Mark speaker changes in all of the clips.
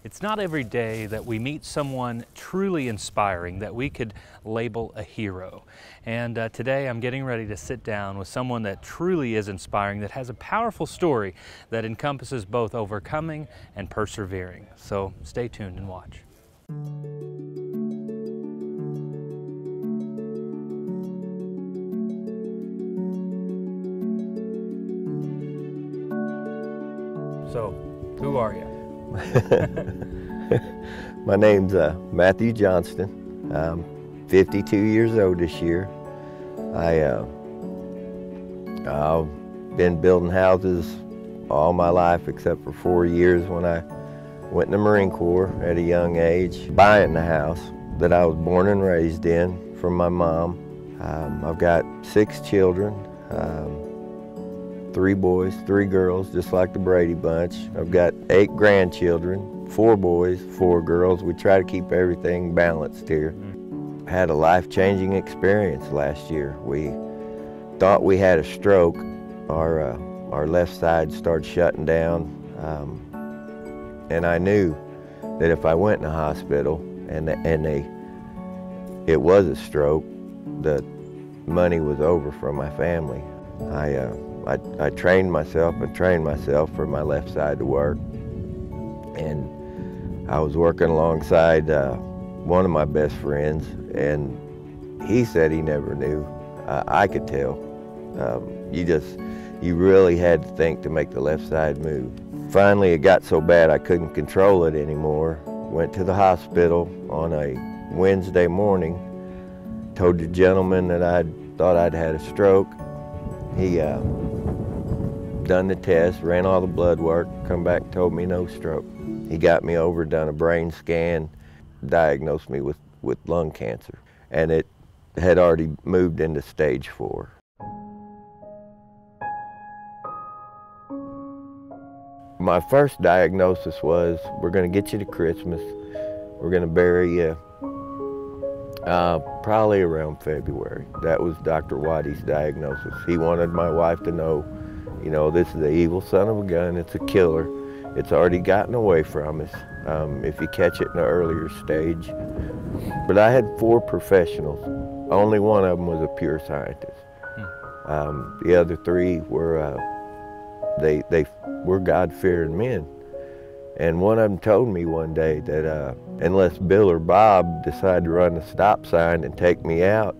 Speaker 1: It's not every day that we meet someone truly inspiring that we could label a hero. And today I'm getting ready to sit down with someone that truly is inspiring, that has a powerful story that encompasses both overcoming and persevering. So stay tuned and watch. So, who are you?
Speaker 2: My name's Matthew Johnston. I'm 52 years old this year. I've been building houses all my life except for 4 years when I went in the Marine Corps at a young age, buying the house that I was born and raised in from my mom. I've got 6 children. 3 boys, 3 girls, just like the Brady Bunch. I've got 8 grandchildren, 4 boys, 4 girls. We try to keep everything balanced here. Had a life-changing experience last year. We thought we had a stroke. Our left side started shutting down, and I knew that if I went in the hospital and it was a stroke, the money was over for my family. I trained myself for my left side to work, and I was working alongside one of my best friends, and he said he never knew. I could tell. You really had to think to make the left side move. Finally, it got so bad I couldn't control it anymore. Went to the hospital on a Wednesday morning, told the gentleman that I thought I'd had a stroke. He done the test, ran all the blood work, come back and told me no stroke. He got me over, done a brain scan, diagnosed me with lung cancer, and it had already moved into stage 4. My first diagnosis was, we're gonna get you to Christmas, we're gonna bury you probably around February. That was Dr. Waddy's diagnosis. He wanted my wife to know, you know, this is an evil son of a gun, it's a killer. It's already gotten away from us if you catch it in an earlier stage. But I had 4 professionals. Only one of them was a pure scientist. The other 3 were, they were God-fearing men. And one of them told me one day that unless Bill or Bob decide to run the stop sign and take me out,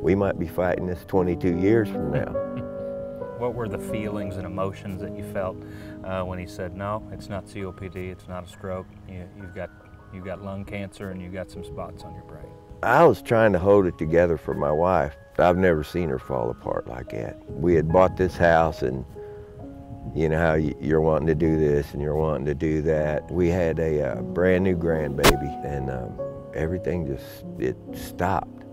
Speaker 2: we might be fighting this 22 years from now.
Speaker 1: What were the feelings and emotions that you felt when he said, no, it's not COPD, it's not a stroke, you've got lung cancer and you've got some spots on your brain?
Speaker 2: I was trying to hold it together for my wife. I've never seen her fall apart like that. We had bought this house, and you know how you're wanting to do this and you're wanting to do that. We had a brand new grandbaby, and everything it stopped.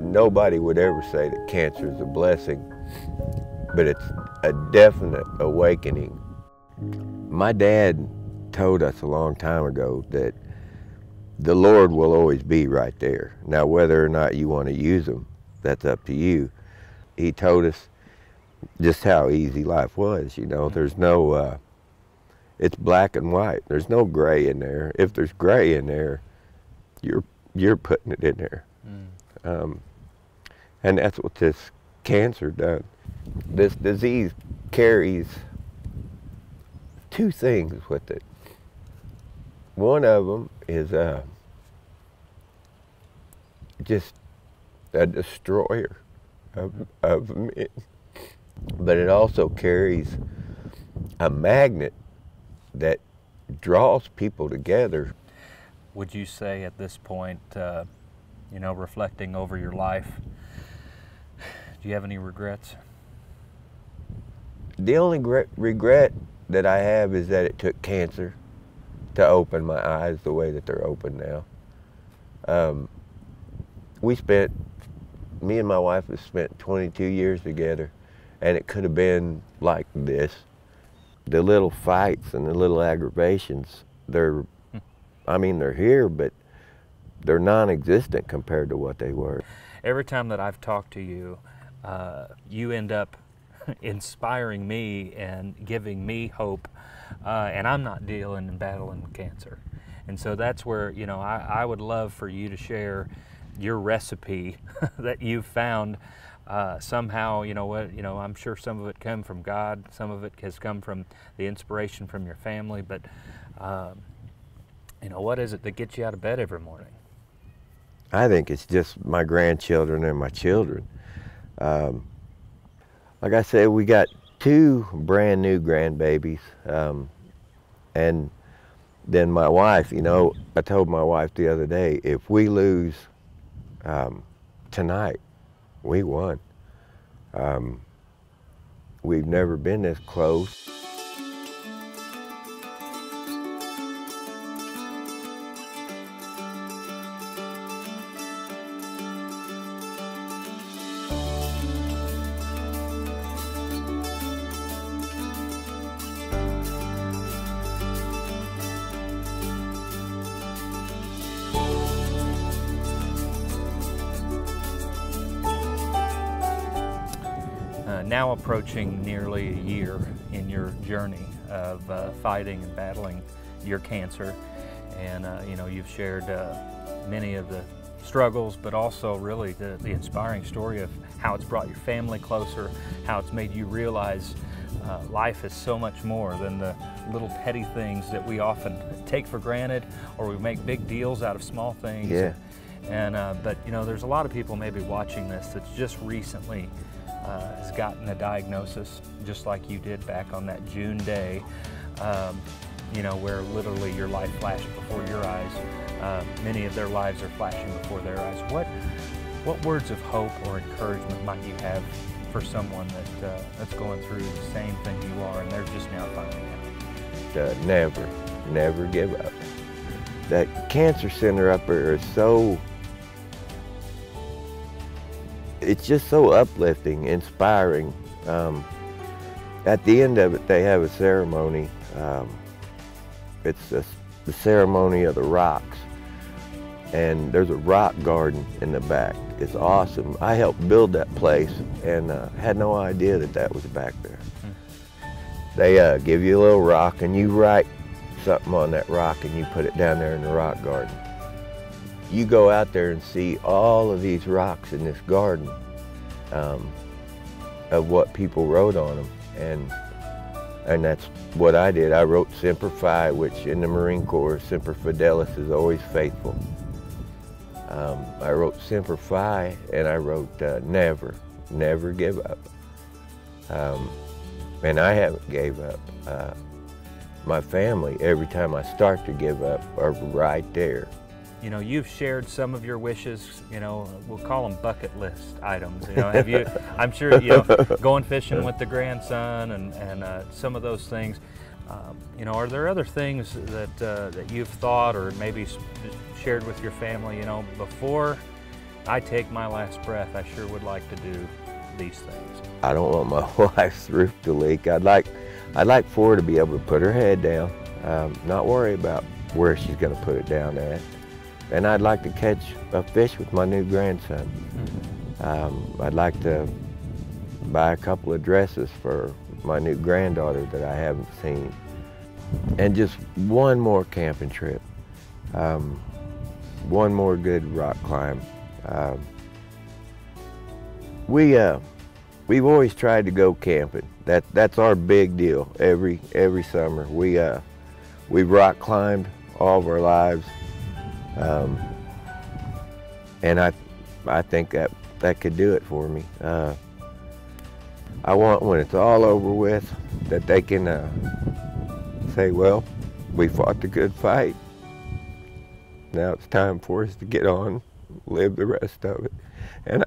Speaker 2: Nobody would ever say that cancer is a blessing, but it's a definite awakening. My dad told us a long time ago that the Lord will always be right there. Now, whether or not you want to use him, that's up to you. He told us just how easy life was, you know. There's no, it's black and white. There's no gray in there. If there's gray in there, you're putting it in there. And that's what this cancer does. This disease carries 2 things with it. One of them is just a destroyer of men. But it also carries a magnet that draws people together.
Speaker 1: Would you say at this point, you know, reflecting over your life, do you have any regrets?
Speaker 2: The only regret that I have is that it took cancer to open my eyes the way that they're open now. Me and my wife have spent 22 years together, and it could have been like this. the little fights and the little aggravations, they're here, but they're non-existent compared to what they were.
Speaker 1: Every time that I've talked to you, you end up inspiring me and giving me hope, and I'm not dealing and battling cancer. And so that's where, you know, I would love for you to share your recipe that you've found. Somehow, you know what, I'm sure some of it came from God, some of it has come from the inspiration from your family, but you know, what is it that gets you out of bed every morning?
Speaker 2: I think it's just my grandchildren and my children. Like I said, we got 2 brand new grandbabies, and then my wife, you know, I told my wife the other day, if we lose tonight, we won. We've never been this close.
Speaker 1: Now approaching nearly a year in your journey of fighting and battling your cancer, and you know, you've shared many of the struggles, but also really the inspiring story of how it's brought your family closer, how it's made you realize life is so much more than the little petty things that we often take for granted, or we make big deals out of small things.
Speaker 2: Yeah.
Speaker 1: And but you know, there's a lot of people maybe watching this that's just recently has gotten a diagnosis, just like you did back on that June day, you know, where literally your life flashed before your eyes. Many of their lives are flashing before their eyes. What words of hope or encouragement might you have for someone that's going through the same thing you are, and they're just now finding out?
Speaker 2: Never give up. That cancer center up there is so, it's just so uplifting, inspiring. At the end of it, they have a ceremony. It's the ceremony of the rocks. And there's a rock garden in the back. It's awesome. I helped build that place and had no idea that that was back there. They give you a little rock and you write something on that rock and you put it down there in the rock garden. You go out there and see all of these rocks in this garden of what people wrote on them, and that's what I did. I wrote Semper Fi, which in the Marine Corps, Semper Fidelis is always faithful. I wrote Semper Fi, and I wrote never give up. And I haven't gave up. My family, every time I start to give up, are right there.
Speaker 1: You know, you've shared some of your wishes, you know, we'll call them bucket list items. You know, have you, I'm sure, you know, going fishing with the grandson and some of those things. You know, are there other things that you've thought or maybe shared with your family, you know, before I take my last breath, I sure would like to do these things?
Speaker 2: I don't want my wife's roof to leak. I'd like for her to be able to put her head down, not worry about where she's going to put it down at. And I'd like to catch a fish with my new grandson. I'd like to buy a couple of dresses for my new granddaughter that I haven't seen. And just one more camping trip. One more good rock climb. We've always tried to go camping. That's our big deal every summer. We've rock climbed all of our lives. And I think that could do it for me. I want, when it's all over with, that they can say, well, we fought the good fight. Now it's time for us to get on, live the rest of it. And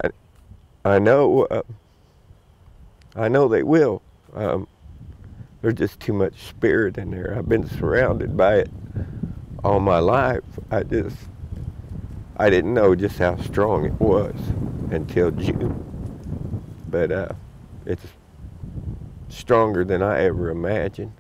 Speaker 2: I know they will. There's just too much spirit in there. I've been surrounded by it all my life. I didn't know just how strong it was until June. But it's stronger than I ever imagined.